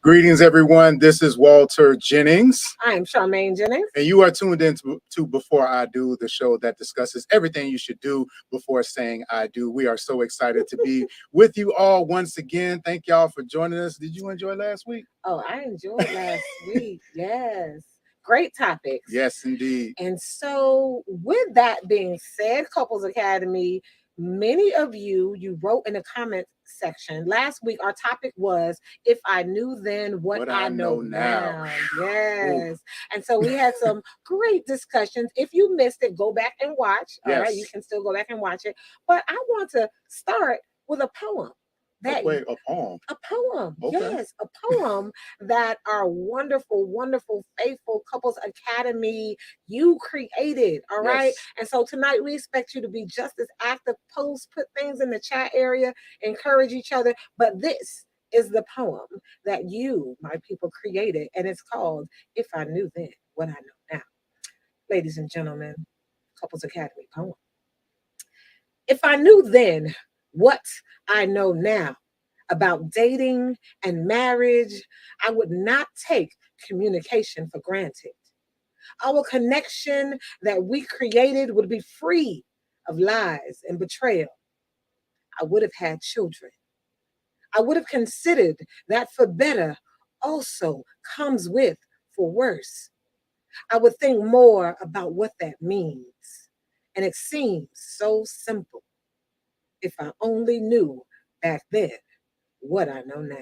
Greetings, everyone. This is Walter Jennings. I am Charmaine Jennings. And you are tuned in to Before I Do, the show that discusses everything you should do before saying I do. We are so excited to be with you all once again. Thank y'all for joining us. Did you enjoy last week? Oh, I enjoyed last week. Yes. Great topics. Yes, indeed. And so with that being said, Couples Academy, many of you wrote in the comment section last week. Our topic was if I knew then what I know now. Yes. Ooh. And so we had some great discussions. If you missed it, go back and watch. Yes. All right, you can still go back and watch it. But I want to start with a poem. A poem. A poem. Okay. Yes, a poem that our wonderful, wonderful, faithful Couples Academy you created. All right. Yes. And so tonight we expect you to be just as active. Post, put things in the chat area, encourage each other. But this is the poem that you, my people, created, and it's called "If I Knew Then What I Know Now." Ladies and gentlemen, Couples Academy poem. If I knew then what I know now about dating and marriage, I would not take communication for granted. Our connection that we created would be free of lies and betrayal. I would have had children. I would have considered that for better also comes with for worse. I would think more about what that means. And it seems so simple. If I only knew back then what I know now.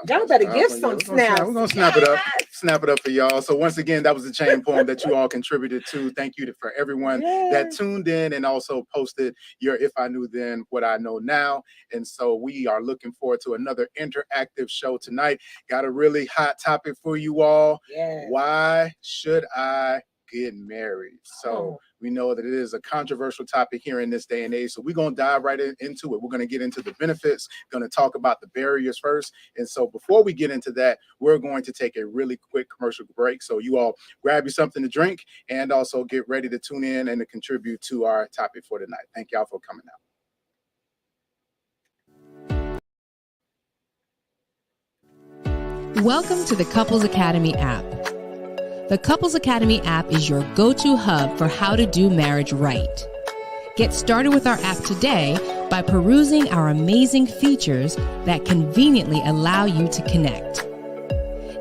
Y'all better give some snaps. We're going to snap it up. Snap it up for y'all. So once again, that was the chain poem that you all contributed to. Thank you for everyone that tuned in and also posted your If I Knew Then What I Know Now. And so we are looking forward to another interactive show tonight. Got a really hot topic for you all. Yes. Why should I get married? So we know that it is a controversial topic here in this day and age. So we're going to dive right into it. We're going to get into the benefits, going to talk about the barriers first. And so before we get into that, we're going to take a really quick commercial break. So you all grab you something to drink and also get ready to tune in and to contribute to our topic for tonight. Thank y'all for coming out. Welcome to the Couples Academy app. The Couples Academy app is your go-to hub for how to do marriage right. Get started with our app today by perusing our amazing features that conveniently allow you to connect.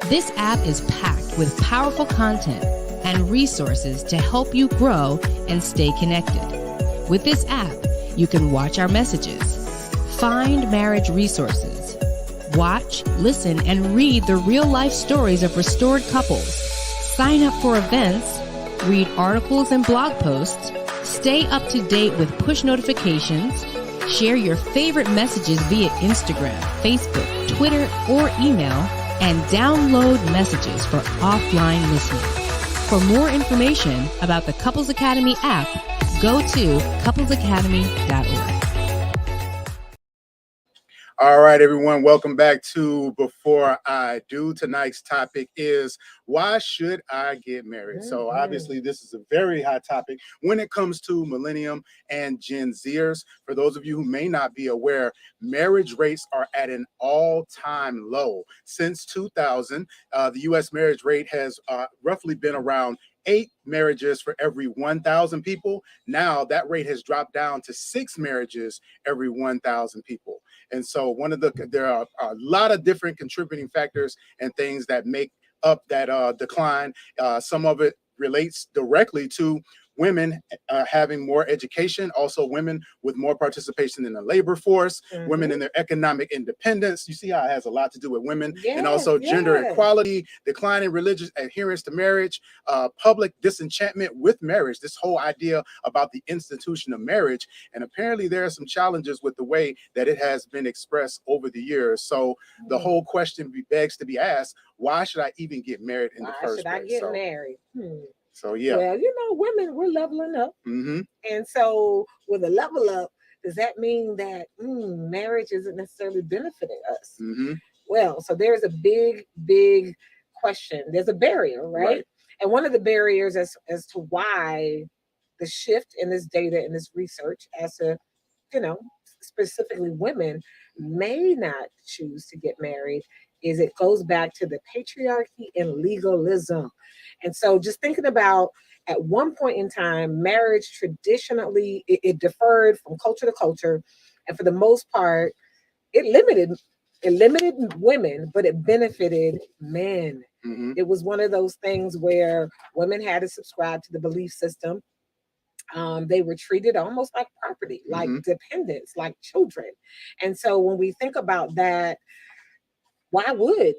This app is packed with powerful content and resources to help you grow and stay connected. With this app, you can watch our messages, find marriage resources, watch, listen, and read the real-life stories of restored couples, sign up for events, read articles and blog posts, stay up to date with push notifications, share your favorite messages via Instagram, Facebook, Twitter, or email, and download messages for offline listening. For more information about the Couples Academy app, go to couplesacademy.org. All right, everyone, welcome back to Before I Do. Tonight's topic is, why should I get married? So obviously this is a very hot topic when it comes to millennium and Gen Zers. For those of you who may not be aware, marriage rates are at an all-time low. Since 2000, the U.S. marriage rate has roughly been around 8 marriages for every 1,000 people. Now that rate has dropped down to 6 marriages every 1,000 people. And so there are a lot of different contributing factors and things that make up that decline. Some of it relates directly to women having more education, also women with more participation in the labor force, women in their economic independence. You see how it has a lot to do with women, and also gender equality, declining religious adherence to marriage, public disenchantment with marriage, this whole idea about the institution of marriage. And apparently there are some challenges with the way that it has been expressed over the years. So the whole question begs to be asked, why should I even get married in the first place? Why should I get married? So yeah. Well, women, we're leveling up. And so with a level up, does that mean that marriage isn't necessarily benefiting us? Well, so there's a big, big question. There's a barrier, right? And one of the barriers as to why the shift in this data and this research as to, specifically women may not choose to get married is it goes back to the patriarchy and legalism. And so just thinking about at one point in time, marriage traditionally it deferred from culture to culture. And for the most part, it limited it limited women, but it benefited men. Mhm. It was one of those things where women had to subscribe to the belief system. They were treated almost like property, like Mhm. dependents, like children. And so when we think about that, why would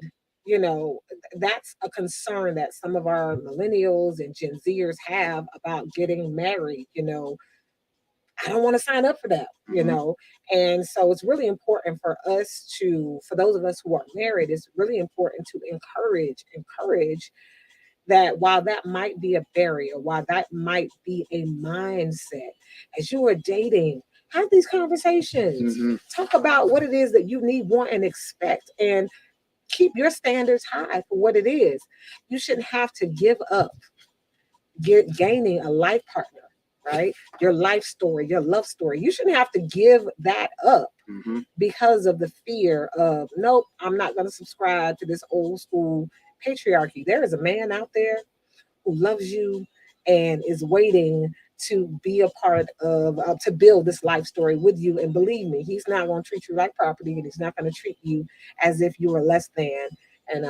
that's a concern that some of our millennials and Gen Zers have about getting married. I don't want to sign up for that, Mhm. and so it's really important for us for those of us who are married, it's really important to encourage that while that might be a barrier, while that might be a mindset, as you are dating, have these conversations. Mhm. Talk about what it is that you need, want, and expect, and keep your standards high for what it is. You shouldn't have to give up gaining a life partner, right? Your life story, your love story. You shouldn't have to give that up Mhm. because of the fear of, nope, I'm not going to subscribe to this old school patriarchy. There is a man out there who loves you and is waiting to be a part of, to build this life story with you. And believe me, he's not going to treat you like property, and he's not going to treat you as if you are less than. And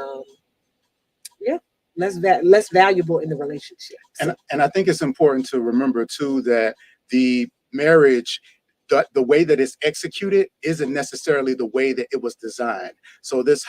yeah, less valuable in the relationship. So, And I think it's important to remember too that the marriage, the way that it's executed isn't necessarily the way that it was designed. So this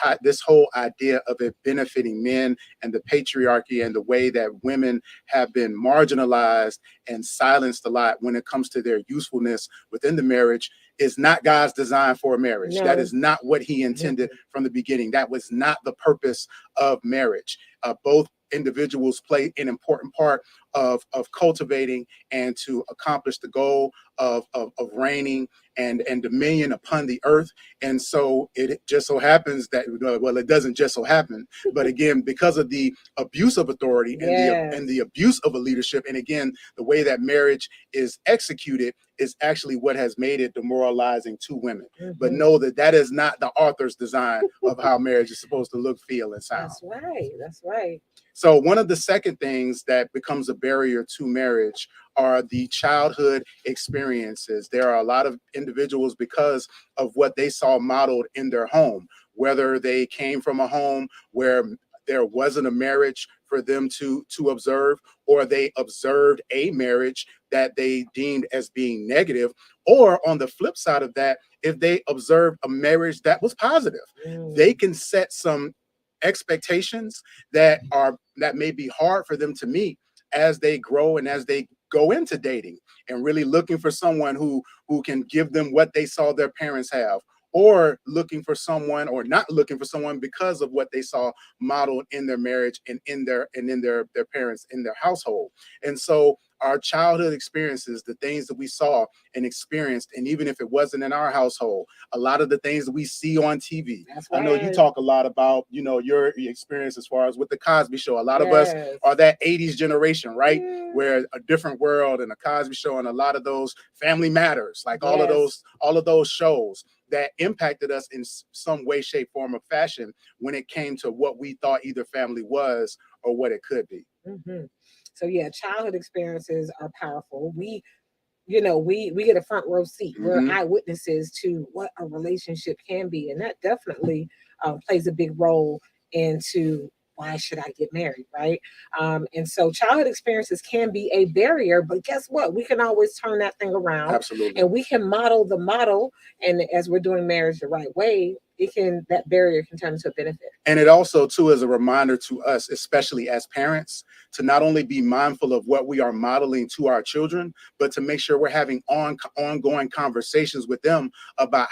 whole idea of it benefiting men and the patriarchy and the way that women have been marginalized and silenced a lot when it comes to their usefulness within the marriage is not God's design for a marriage. That no. is not what He intended from the beginning. That was not the purpose of marriage. Both individuals play an important part of cultivating and to accomplish the goal of reigning and dominion upon the earth. And so it just so happens that, well, it doesn't just so happen, but again, because of the abuse of authority and Yes. the abuse of a leadership, and again, the way that marriage is executed is actually what has made it demoralizing to women. But Mhm. know that that is not the author's design of how marriage is supposed to look, feel, and sound. That's right. That's right. So one of the second things that becomes a barrier to marriage are the childhood experiences. There are a lot of individuals, because of what they saw modeled in their home, whether they came from a home where there wasn't a marriage for them to observe, or they observed a marriage that they deemed as being negative, or on the flip side of that, if they observed a marriage that was positive, they Mm. can set some expectations that may be hard for them to meet as they grow and as they go into dating and really looking for someone who can give them what they saw their parents have, or looking for someone, or not looking for someone because of what they saw modeled in their marriage and in their parents in their household. And so our childhood experiences, the things that we saw and experienced, and even if it wasn't in our household, a lot of the things that we see on TV. That's I know you right. talk a lot about, your experience as far as with the Cosby Show. A lot of us Yes. are that 80s generation, right? Mm. Where A Different World and a Cosby Show and a lot of those Family Matters, like Yes. all of those shows that impacted us in some way, shape, form, or fashion when it came to what we thought either family was or what it could be. Hmm. So yeah, childhood experiences are powerful. We get a front row seat. We're Hmm. eyewitnesses to what a relationship can be, and that definitely plays a big role into why should I get married, right? And so childhood experiences can be a barrier, but guess what? We can always turn that thing around, Absolutely. and we can model the model. And as we're doing marriage the right way, that barrier can turn into a benefit. And it also, too, is a reminder to us, especially as parents, to not only be mindful of what we are modeling to our children, but to make sure we're having ongoing conversations with them about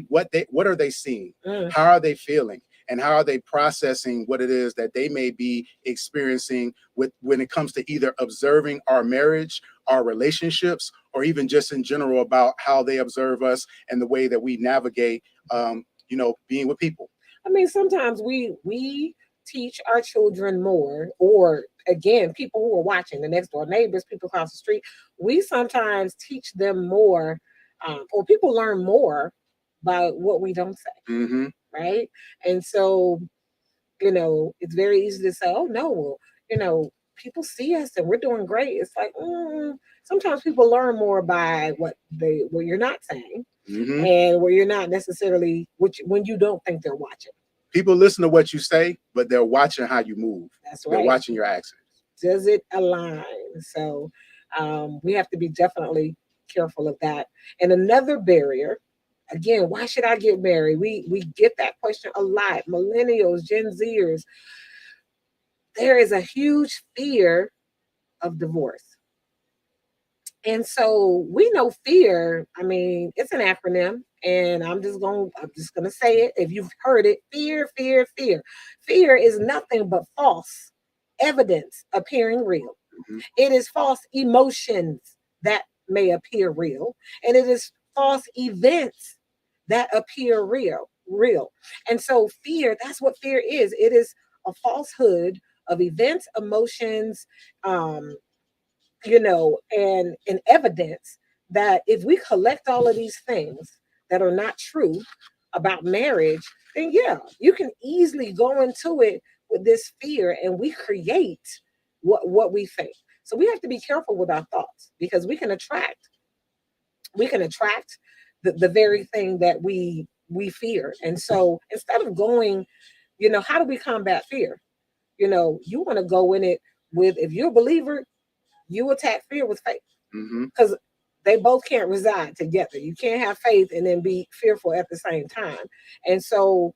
what are they seeing, Mm. how are they feeling, and how are they processing what it is that they may be experiencing when it comes to either observing our marriage, our relationships, or even just in general about how they observe us and the way that we navigate, being with people. I mean, sometimes we teach our children more, or again, people who are watching, the next door neighbors, people across the street, we sometimes teach them more, or people learn more by what we don't say. Hmm. right? And so, you know, it's very easy to say, oh no, well, you know, people see us and we're doing great. It's like, sometimes people learn more by what you're not saying, Hmm. and where you're not necessarily, which when you don't think they're watching. People listen to what you say, but they're watching how you move. That's They're right. watching your actions. Does it align? So we have to be definitely careful of that. And another barrier, again, why should I get married? We get that question a lot. Millennials, Gen Zers, there is a huge fear of divorce. And so we know fear, I mean, it's an acronym, and I'm just gonna say it. If you've heard it, fear, fear, fear. Fear is nothing but false evidence appearing real. Hmm. It is false emotions that may appear real, and it is false events that appear real. And so fear, that's what fear is. It is a falsehood of events, emotions, um, and evidence that if we collect all of these things that are not true about marriage, then yeah, you can easily go into it with this fear, and we create what we think. So we have to be careful with our thoughts, because we can attract the very thing that we fear. And so instead of going, how do we combat fear? You want to go in it with, if you're a believer, you attack fear with faith, Hmm. because they both can't reside together. You can't have faith and then be fearful at the same time. And so,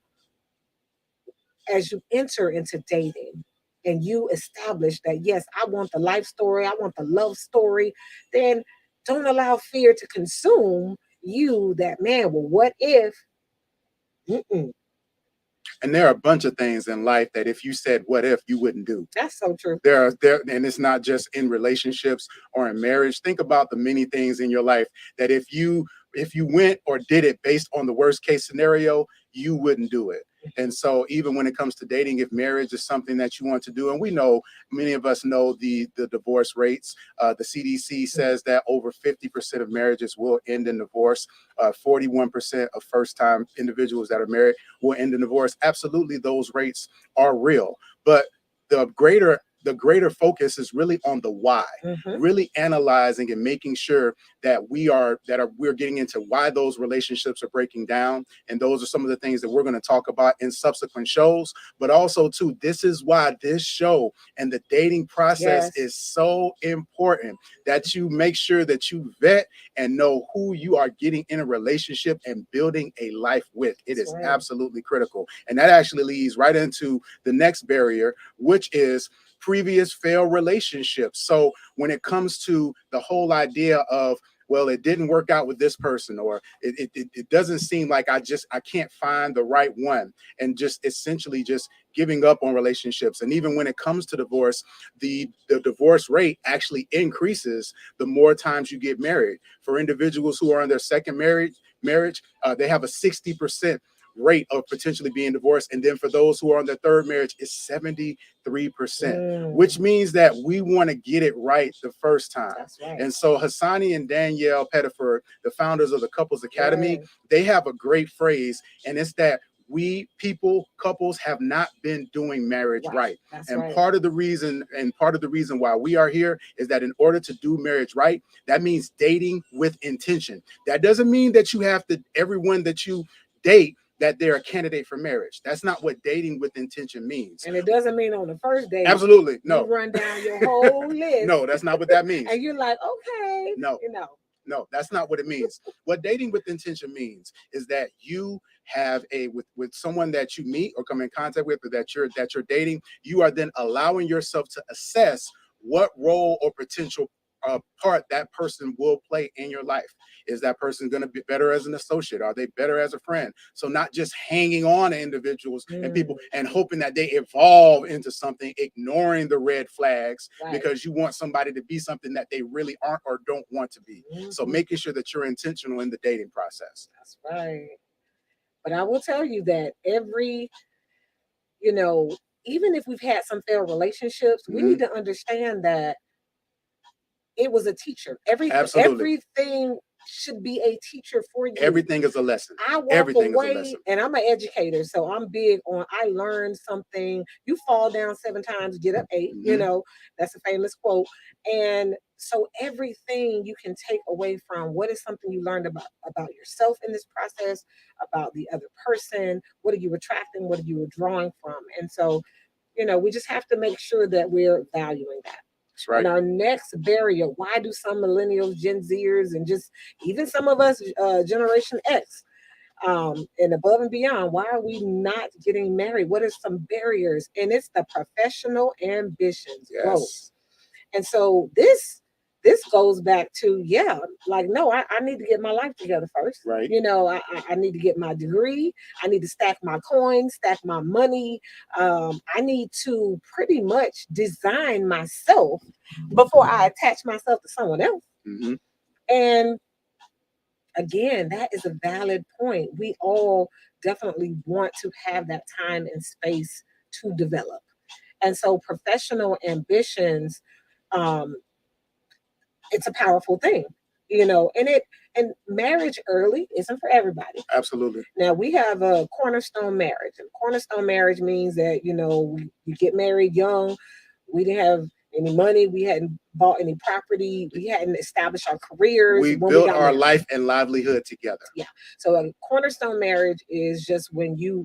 as you enter into dating and you establish that, yes, I want the life story, I want the love story, then don't allow fear to consume you. That, man, well, what if? Mm-mm, And there are a bunch of things in life that if you said what if, you wouldn't do. that's so true. And it's not just in relationships or in marriage. Think about the many things in your life that if you went or did it based on the worst case scenario, you wouldn't do it. And so even when it comes to dating, if marriage is something that you want to do, and we know, many of us know the divorce rates. The CDC says that over 50% of marriages will end in divorce. 41% of first time individuals that are married will end in divorce. Absolutely, those rates are real. But the greater focus is really on the why, Mhm. really analyzing and making sure that we're getting into why those relationships are breaking down. And those are some of the things that we're going to talk about in subsequent shows. But also too, this is why this show and the dating process Yes. is so important, that you make sure that you vet and know who you are getting in a relationship and building a life with. It That's is right. absolutely critical. And that actually leads right into the next barrier, which is previous failed relationships. So when it comes to the whole idea of, well, it didn't work out with this person, or it doesn't seem like I can't find the right one, and just essentially just giving up on relationships. And even when it comes to divorce, the divorce rate actually increases the more times you get married. For individuals who are in their second marriage, they have a 60% rate of potentially being divorced. And then for those who are on their third marriage, it's 73%, which means that we want to get it right the first time. That's right. And so Hassani and Danielle Pettiford, the founders of the Couples Academy, Yes. they have a great phrase, and it's that couples have not been doing marriage right. That's And right. part of the reason why we are here is that in order to do marriage right, that means dating with intention. That doesn't mean that you have to, everyone that you date, that they're a candidate for marriage. That's not what dating with intention means. And it doesn't mean on the first date, Absolutely. you No. run down your whole list. No, that's not what that means. And you're like, okay. No. No, that's not what it means. What dating with intention means is that you have with someone that you meet or come in contact with, or that you're dating, you are then allowing yourself to assess what role or potential part that person will play in your life. Is that person going to be better as an associate? Are they better as a friend? So not just hanging on to individuals and people and hoping that they evolve into something, ignoring the red flags because you want somebody to be something that they really aren't or don't want to be. So making sure that you're intentional in the dating process. That's right. But I will tell you that even if we've had some failed relationships, we need to understand that it was a teacher. Absolutely. Everything should be a teacher for you. Everything is a lesson. I walk Everything is a away, lesson. and I'm an educator, so I'm big on I learned something. You fall down 7 times, get up 8. You Mhm. know, that's a famous quote. And so everything you can take away from what is something you learned about yourself in this process, about the other person. What are you attracting? What are you withdrawing from? And so, we just have to make sure that we're valuing that. That's right. And our next barrier, why do some millennials, Gen Zers, and just even some of us, Generation X, and above and beyond, why are we not getting married? What are some barriers? And it's the professional ambitions growth. Yes. And so this goes back to, like, no, I need to get my life together first. Right. I need to get my degree. I need to stack my coins, stack my money. I need to pretty much design myself before I attach myself to someone else. Mhm. And again, that is a valid point. We all definitely want to have that time and space to develop. And so professional ambitions, um, it's a powerful thing, and marriage early isn't for everybody. Absolutely. Now we have a cornerstone marriage. And cornerstone marriage means that, we get married young. We didn't have any money. We hadn't bought any property. We hadn't established our careers. We when built we got our married. life and livelihood together. Yeah. So a cornerstone marriage is just when you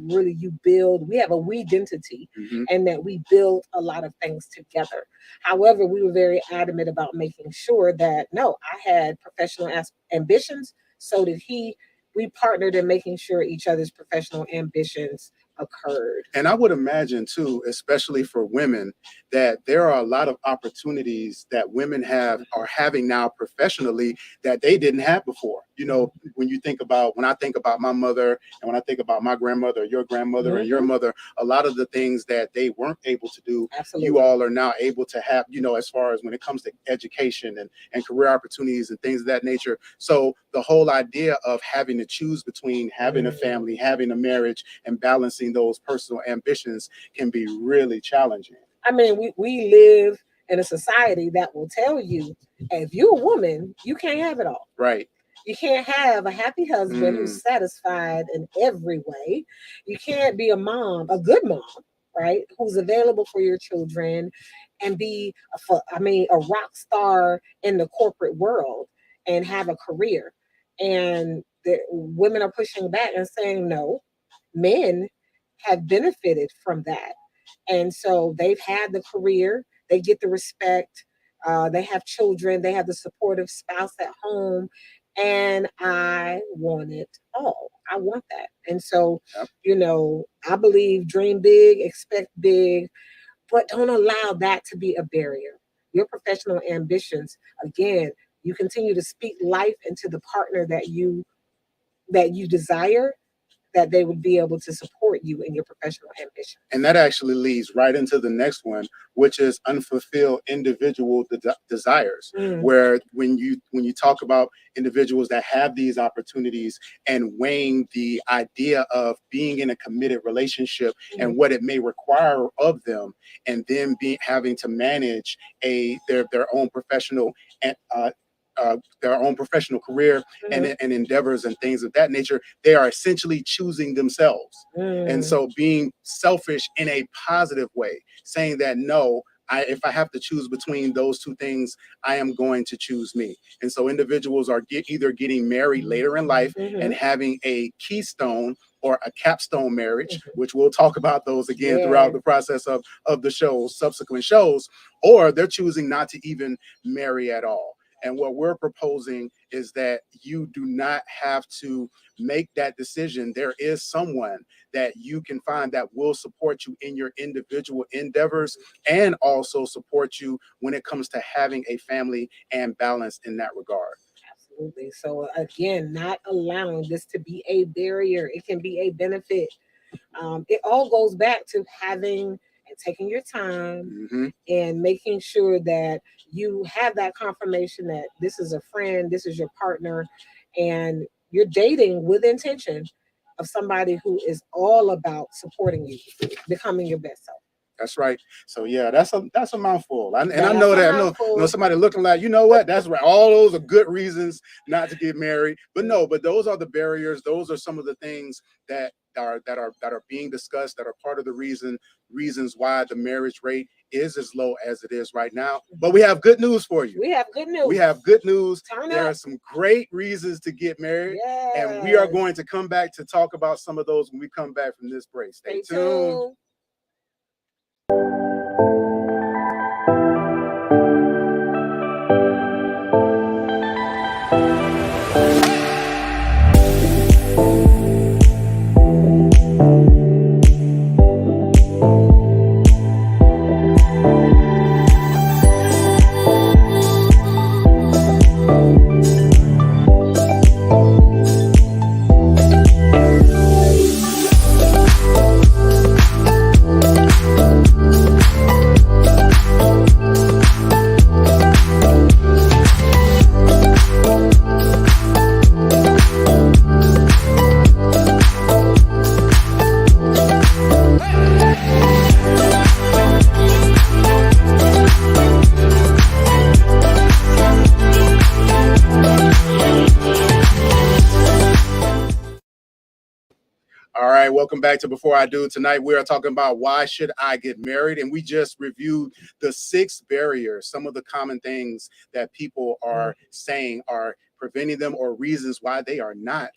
build, we have a we identity, Mhm. and that we build a lot of things together. However, we were very adamant about making sure that, no, I had professional ambitions. So did he. We partnered in making sure each other's professional ambitions occurred. And I would imagine too, especially for women, that there are a lot of opportunities that women are having now professionally that they didn't have before. When I think about my mother, and when I think about my grandmother, your grandmother, and your mother, a lot of the things that they weren't able to do, Absolutely. you all are now able to have, as far as when it comes to education and career opportunities and things of that nature. So the whole idea of having to choose between having a family, having a marriage, and balancing those personal ambitions can be really challenging. I mean, we live in a society that will tell you, if you're a woman, you can't have it all. Right. You can't have a happy husband who's satisfied in every way. You can't be a mom, a good mom, right? Who's available for your children and be a rock star in the corporate world and have a career. And the women are pushing back and saying, no, men have benefited from that. And so they've had the career, they get the respect, they have children, they have the supportive spouse at home. And I want it all. I want that. And so, Yep. I believe dream big, expect big, but don't allow that to be a barrier. Your professional ambitions, again, you continue to speak life into the partner that you desire, that they would be able to support you in your professional ambition. And that actually leads right into the next one, which is unfulfilled individual desires. Where when you talk about individuals that have these opportunities and weighing the idea of being in a committed relationship and what it may require of them, and then having to manage their own professional their own professional career and endeavors and things of that nature, they are essentially choosing themselves. And so being selfish in a positive way, saying that, no, if I have to choose between those two things, I am going to choose me. And so individuals are either getting married later in life and having a keystone or a capstone marriage, which we'll talk about those again throughout the process of the shows, subsequent shows, or they're choosing not to even marry at all. And what we're proposing is that you do not have to make that decision. There is someone that you can find that will support you in your individual endeavors and also support you when it comes to having a family and balance in that regard. Absolutely. So again, not allowing this to be a barrier. It can be a benefit. It all goes back to having and taking your time and making sure that you have that confirmation that this is a friend, this is your partner, and you're dating with intention of somebody who is all about supporting you, becoming your best self. That's right. So yeah, that's a mouthful. And I That's know a that. I know mouthful. somebody looking like, you know what? That's right. All those are good reasons not to get married. But no, but those are the barriers. Those are some of the things that are being discussed, that are part of the reasons why the marriage rate is as low as it is right now. But we have good news for you. We have good news. We have good news. Turn There up. are some great reasons to get married. Yes. And we are going to come back to talk about some of those when we come back from this break. Stay tuned. All right, welcome back to Before I Do. Tonight we are talking about why should I get married, and we just reviewed the 6 barriers, some of the common things that people are saying are preventing them, or reasons why they are not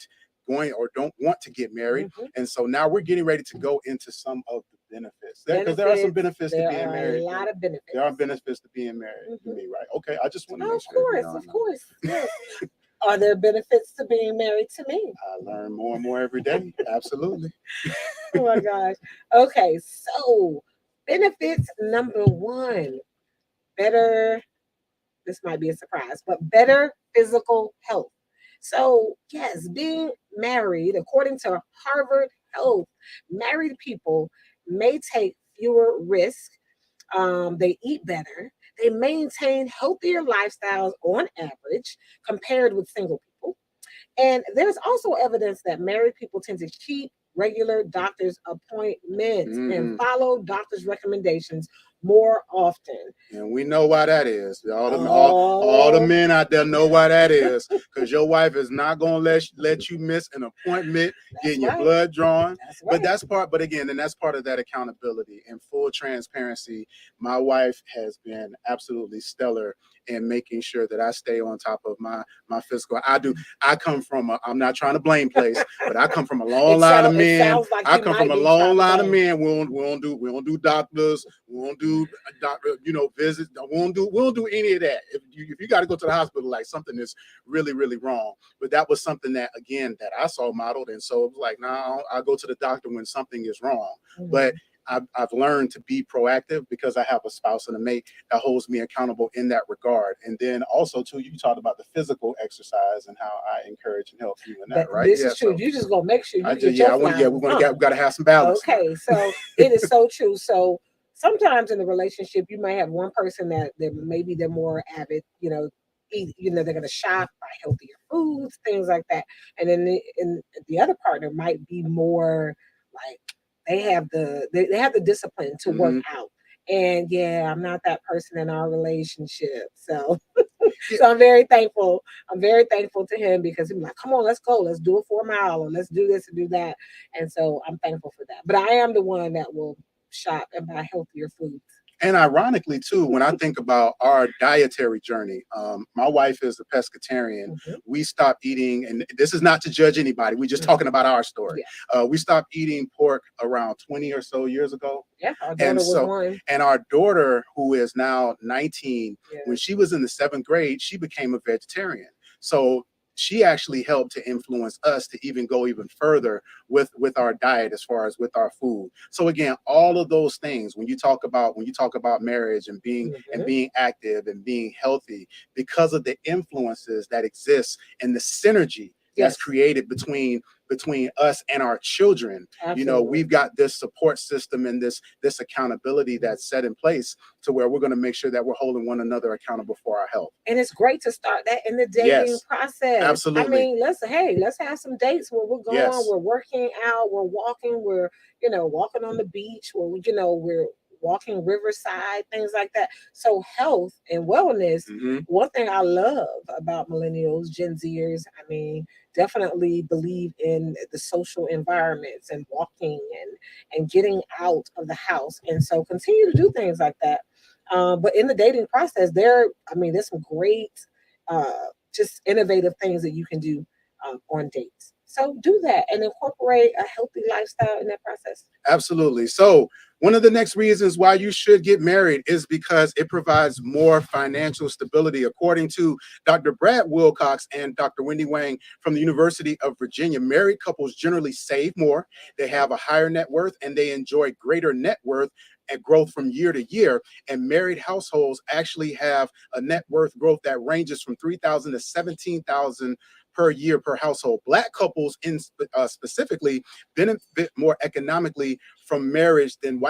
going or don't want to get married. And so now we're getting ready to go into some of the benefits, because there are some benefits to being married. A lot of benefits. There are benefits to being married to me, right? Okay, I just want to make Of sure. course, of course. Yes. Are there benefits to being married to me? I learn more and more every day. Absolutely. Oh my gosh. Okay, so benefits number 1, better, this might be a surprise, but better physical health. So, yes, being married, according to Harvard Health, married people may take fewer risks. They eat better. They maintain healthier lifestyles on average compared with single people. And there's also evidence that married people tend to keep regular doctor's appointments and follow doctor's recommendations more often. And we know why that is. All the men out there know why that is, because your wife is not going to let you miss an appointment, getting your blood drawn. But that's part of that accountability and full transparency. My wife has been absolutely stellar in making sure that I stay on top of my physical. I come from I'm not trying to blame place, but I come from a long line of men. Like I come from a long line of men. We don't do doctors. We won't do doctor, visits. We won't do any of that. If you got to go to the hospital, like something is really, really wrong. But that was something that I saw modeled, and so it was like, no, I'll go to the doctor when something is wrong. But I've learned to be proactive because I have a spouse and a mate that holds me accountable in that regard. And then also too, you talked about the physical exercise and how I encourage and help you in that, right? This is true. So you just gonna make sure you get your we got to have some balance. Okay, so it is so true. So sometimes in the relationship, you might have one person that maybe they're more avid, they're going to shop, buy healthier foods, things like that. And then the other partner might be more like they have the discipline to work out. And I'm not that person in our relationship. So so I'm very thankful. I'm very thankful to him, because he's like, come on, let's go. Let's do a 4 mile, or let's do this and do that. And so I'm thankful for that. But I am the one that will shop and buy healthier foods. And ironically, too, when I think about our dietary journey, my wife is a pescatarian. We stopped eating, and this is not to judge anybody. We're just talking about our story. We stopped eating pork around 20 or so years ago. Yeah, our daughter was one. And our daughter, who is now 19, when she was in the 7th grade, she became a vegetarian. So she actually helped to influence us to even go even further with our diet, as far as with our food. So again, all of those things, when you talk about marriage and being active and being healthy, because of the influences that exist and the synergy that's created between us and our children. Absolutely. We've got this support system and this accountability that's set in place to where we're going to make sure that we're holding one another accountable for our health. And it's great to start that in the dating process. Absolutely. I mean, let's have some dates where we're going, we're working out, we're walking, we're walking on the beach, where we're walking riverside, things like that. So health and wellness. Hmm. One thing I love about millennials, Gen Zers, I mean, definitely believe in the social environments and walking and getting out of the house. And so continue to do things like that. But in the dating process, there's some great, just innovative things that you can do on dates. So do that and incorporate a healthy lifestyle in that process. Absolutely. So, one of the next reasons why you should get married is because it provides more financial stability. According to Dr. Brad Wilcox and Dr. Wendy Wang from the University of Virginia, married couples generally save more, they have a higher net worth, and they enjoy greater net worth and growth from year to year. And married households actually have a net worth growth that ranges from 3,000 to 17,000 per year per household. Black couples specifically benefit more economically from marriage than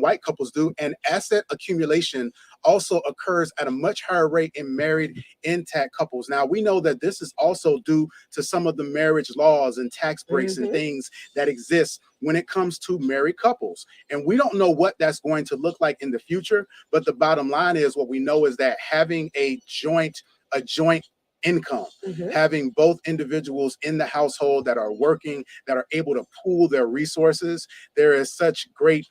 white couples do, and asset accumulation also occurs at a much higher rate in married intact couples. Now we know that this is also due to some of the marriage laws and tax breaks and Mhm. things that exist when it comes to married couples, and we don't know what that's going to look like in the future. But the bottom line is, what we know is that having a joint income, Mhm. having both individuals in the household that are working, that are able to pool their resources, there is such great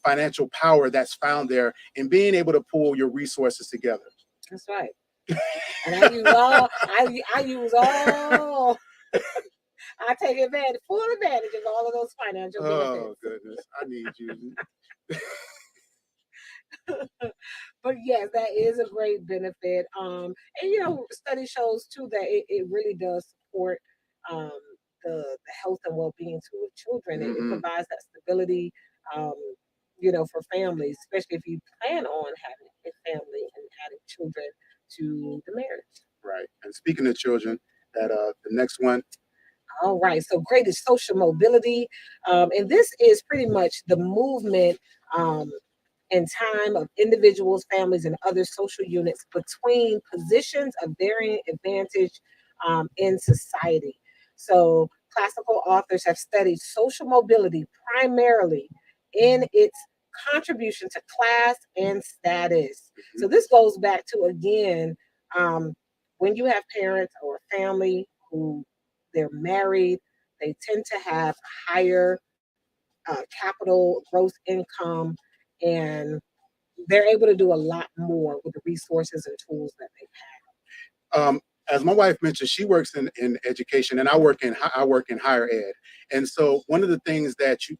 financial power that's found there in being able to pool your resources together. That's right. And I use all I use all I take advantage, full advantage of all of those financial Oh benefits. goodness, I need you. But yes, that is a great benefit. And study shows too that it really does support um the health and well being too of children. It Hmm. provides that stability, um, for families, especially if you plan on having a family and adding children to the marriage. Right. And speaking of children, that the next one. All right. So great is social mobility. And this is pretty much the movement um, and time of individuals, families, and other social units between positions of varying advantage in society. So classical authors have studied social mobility primarily in its contribution to class and status. So this goes back to, again, um, when you have parents or family who they're married, they tend to have higher capital, gross income, and they're able to do a lot more with the resources and tools that they um, as my wife mentioned, she works in education, and I work in higher ed. And so one of the things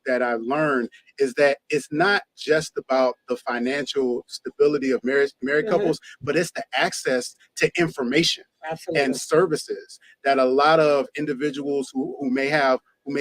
that I learned is that it's not just about the financial stability of married have. couples, but it's the access to information and Absolutely. services that a lot of individuals who may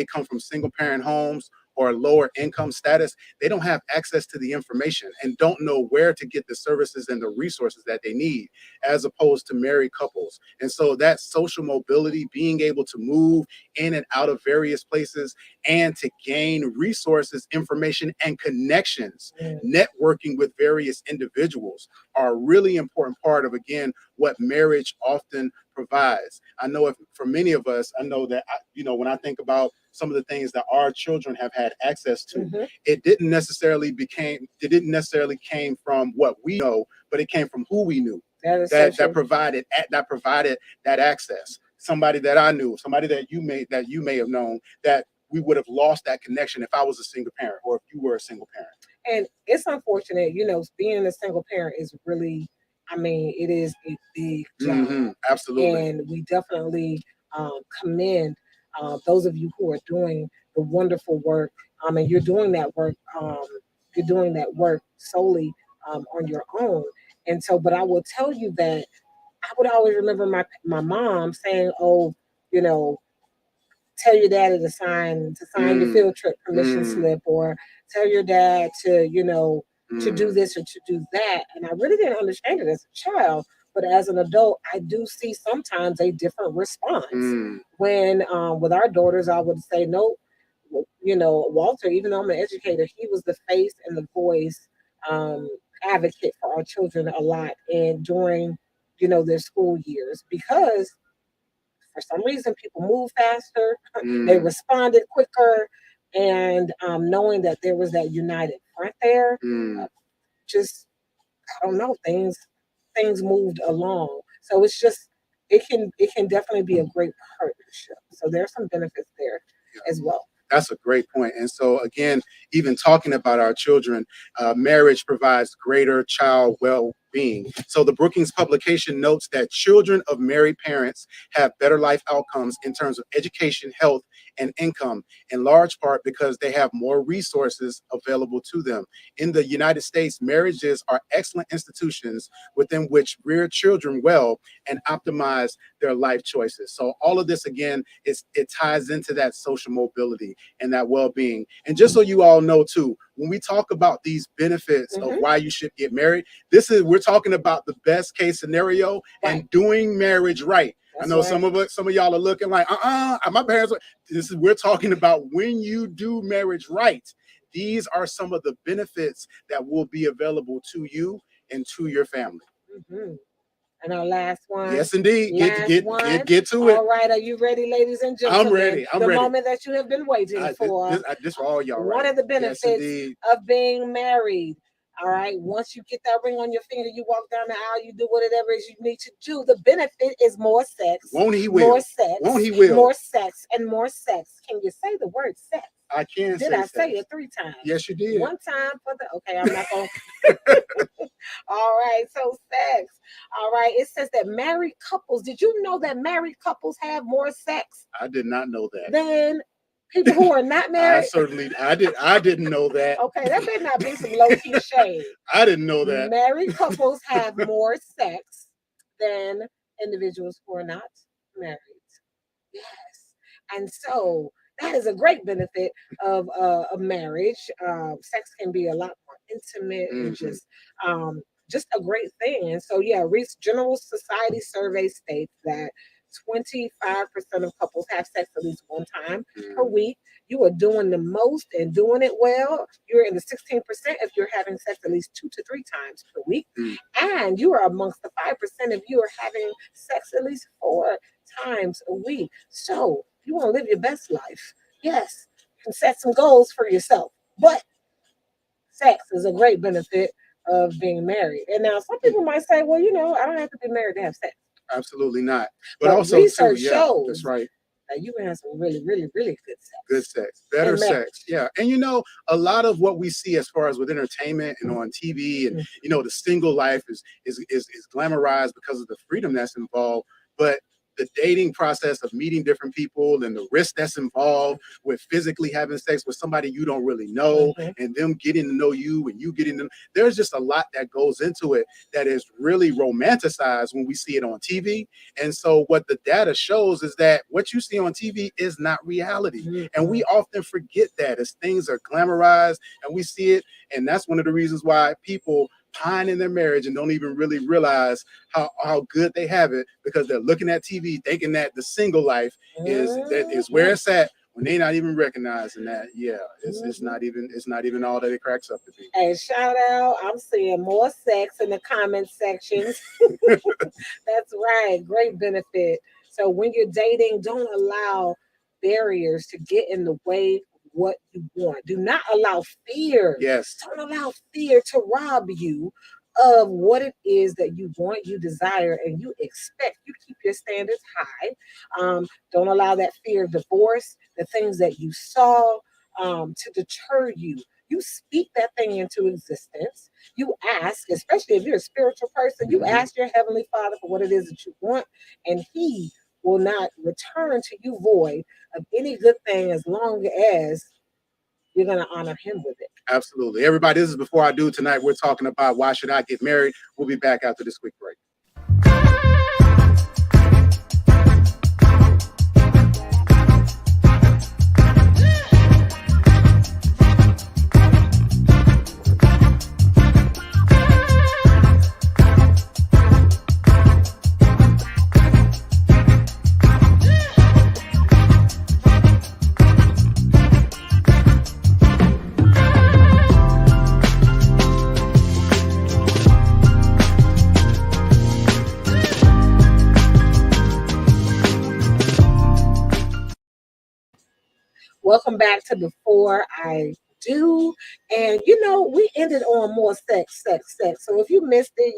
come from single parent homes or lower income status, they don't have access to the information and don't know where to get the services and the resources that they need, as opposed to married couples. And so that social mobility, being able to move in and out of various places and to gain resources, information, and connections, Mm. networking with various individuals, are a really important part of, again, what marriage often provides. I know, if for many of us, I know that when I think about some of the things that our children have had access to, Mhm. it didn't necessarily came from what we know, but it came from who we knew That is so that true. provided that access. Somebody that I knew, somebody that you may have known, that we would have lost that connection if I was a single parent or if you were a single parent. And it's unfortunate, being a single parent is really, I mean, it is a big job. Absolutely. And we definitely commend those of you who are doing the wonderful work. And you're doing that work solely on your own. And so, but I will tell you that I would always remember my mom saying, "Oh, you know, tell your daddy to sign your Mm, field trip permission mm, slip, or tell your dad to do mm, this or to do that." And I really didn't understand it as a child, but as an adult, I do see sometimes a different response. mm. When with our daughters, I would say no. Walter, even though I'm an educator, he was the face and the voice, um, advocate for our children a lot, and during their school years, because for some reason people move faster, they Mm. responded quicker, And knowing that there was that united front there, just, I don't know, things moved along. So it's just, it can definitely be a great partnership. So there's some benefits there as well. That's a great point. And so again, even talking about our children, marriage provides greater child well-being. So the Brookings publication notes that children of married parents have better life outcomes in terms of education, health, and income, in large part because they have more resources available to them. In the United States, marriages are excellent institutions within which rear children well and optimize their life choices. So all of this, again, it ties into that social mobility and that well-being. And just so you all know too, when we talk about these benefits of why you should get married, we're talking about the best case scenario and doing marriage right. That's I know some of y'all are looking like, my parents. We're talking about when you do marriage right. These are some of the benefits that will be available to you and to your family. And our last one. Yes, indeed. Get to it. All right. Are you ready, ladies and gentlemen? I'm ready. The moment that you have been waiting for. This for all y'all. One of the benefits of being married. All right. Once you get that ring on your finger, you walk down the aisle, you do whatever it is you need to do. The benefit is more sex. Won't he will? More sex. Won't he will? More sex and more sex. Can you say the word sex? I can say Did I sex. say it 3 times? Yes, you did. One time for the, okay, I'm not going to. All right, so sex. All right, it says that married couples, did you know that married couples have more sex? I did not know that. Than people who are not married? I didn't know that. Okay, that better not be some low-key shade. I didn't know that. Married couples have more sex than individuals who are not married. Yes. And so that is a great benefit of marriage. Sex can be a lot more intimate and just a great thing. And so, yeah, General Society survey states that 25% of couples have sex at least one time per week. You are doing the most and doing it well. You're in the 16% if you're having sex at least 2 to 3 times per week. And you are amongst the 5% if you are having sex at least 4 times a week. So you want to live your best life. Yes, you can set some goals for yourself. But sex is a great benefit of being married. And now some people might say, well, you know, I don't have to be married to have sex. Absolutely not. But also, research shows that's right. That you can have some really, really, really good sex. Good sex. Better sex. Yeah. And you know, a lot of what we see as far as with entertainment and on TV and you know, the single life is glamorized because of the freedom that's involved. But the dating process of meeting different people and the risk that's involved with physically having sex with somebody you don't really know and them getting to know you and you getting them. There's just a lot that goes into it that is really romanticized when we see it on TV. And so what the data shows is that what you see on TV is not reality. And we often forget that as things are glamorized and we see it. And that's one of the reasons why people pine in their marriage and don't even really realize how good they have it because they're looking at TV thinking that the single life is where it's at when they're not even recognizing that it's not even all that it cracks up to be. And shout out, I'm seeing more sex in the comment sections. That's right, great benefit. So when you're dating, don't allow barriers to get in the way what you want. Do not allow fear. Yes. Don't allow fear to rob you of what it is that you want, you desire, and you expect. You keep your standards high. Don't allow that fear of divorce, the things that you saw, to deter you. You speak that thing into existence. You ask, especially if you're a spiritual person, you ask your Heavenly Father for what it is that you want, and He will not return to you void of any good thing as long as you're going to honor Him with it. Absolutely. Everybody, this is Before I Do. Tonight, we're talking about why should I get married? We'll be back after this quick break. Welcome back to Before I Do. And we ended on more sex. So if you missed it,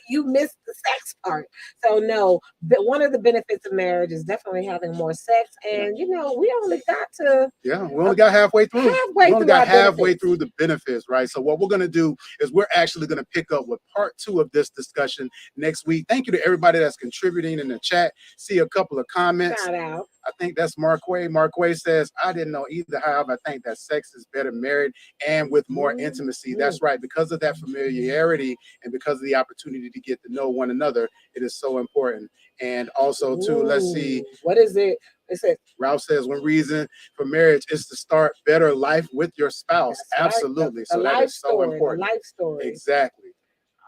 you missed the sex part. So no, but one of the benefits of marriage is definitely having more sex. And we only got to we only got halfway through. We only got halfway through the benefits, right? So what we're gonna do is we're actually gonna pick up with part 2 of this discussion next week. Thank you to everybody that's contributing in the chat. See a couple of comments. Shout out. I think that's Marquay. Marquay says, I didn't know either. However, I think that sex is better married and with more intimacy. That's right. Because of that familiarity and because of the opportunity to get to know one another, it is so important. And also, too, let's see. What is it? It says, Ralph says, one reason for marriage is to start better life with your spouse. Absolutely. Right. So that is so important. The life story. Exactly.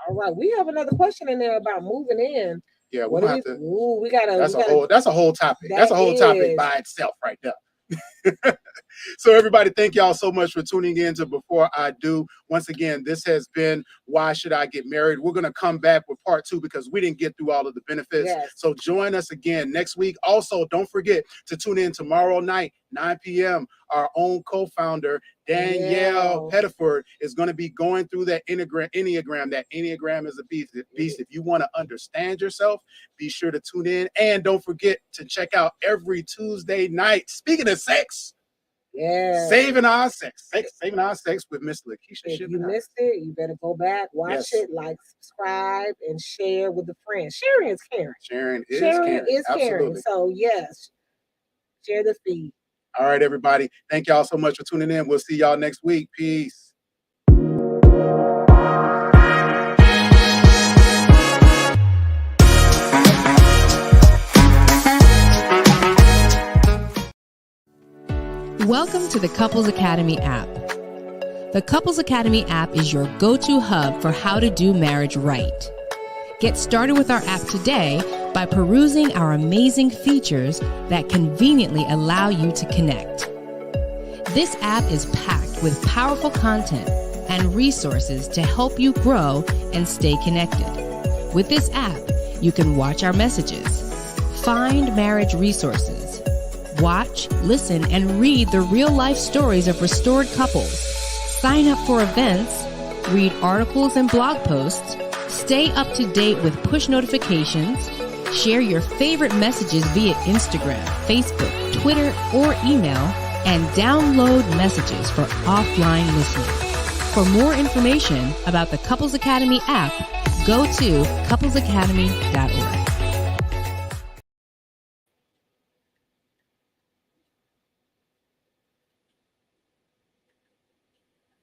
All right. We have another question in there about moving in. Yeah, we'll have to. We gotta. That's a whole topic. That's a whole topic by itself, right there. So everybody, thank y'all so much for tuning in to Before I Do. Once again, this has been Why Should I Get Married? We're going to come back with part 2 because we didn't get through all of the benefits. Yes. So join us again next week. Also, don't forget to tune in tomorrow night, 9 p.m. Our own co-founder, Danielle Pettiford, is going to be going through that Enneagram. That Enneagram is a beast. If you want to understand yourself, be sure to tune in. And don't forget to check out every Tuesday night. Speaking of sex, Saving Our Sex with Miss Lakeisha. If you missed it, you better go back, watch it, like, subscribe, and share with a friend. Sharing is caring. Sharing is caring. Caring. So yes, share the feed. All right, everybody. Thank y'all so much for tuning in. We'll see y'all next week. Peace. Welcome to the Couples Academy app. The Couples Academy app is your go-to hub for how to do marriage right. Get started with our app today by perusing our amazing features that conveniently allow you to connect. This app is packed with powerful content and resources to help you grow and stay connected. With this app, you can watch our messages, find marriage resources, watch, listen, and read the real-life stories of restored couples, sign up for events, read articles and blog posts, stay up to date with push notifications, share your favorite messages via Instagram, Facebook, Twitter, or email, and download messages for offline listening. For more information about the Couples Academy app, go to couplesacademy.org.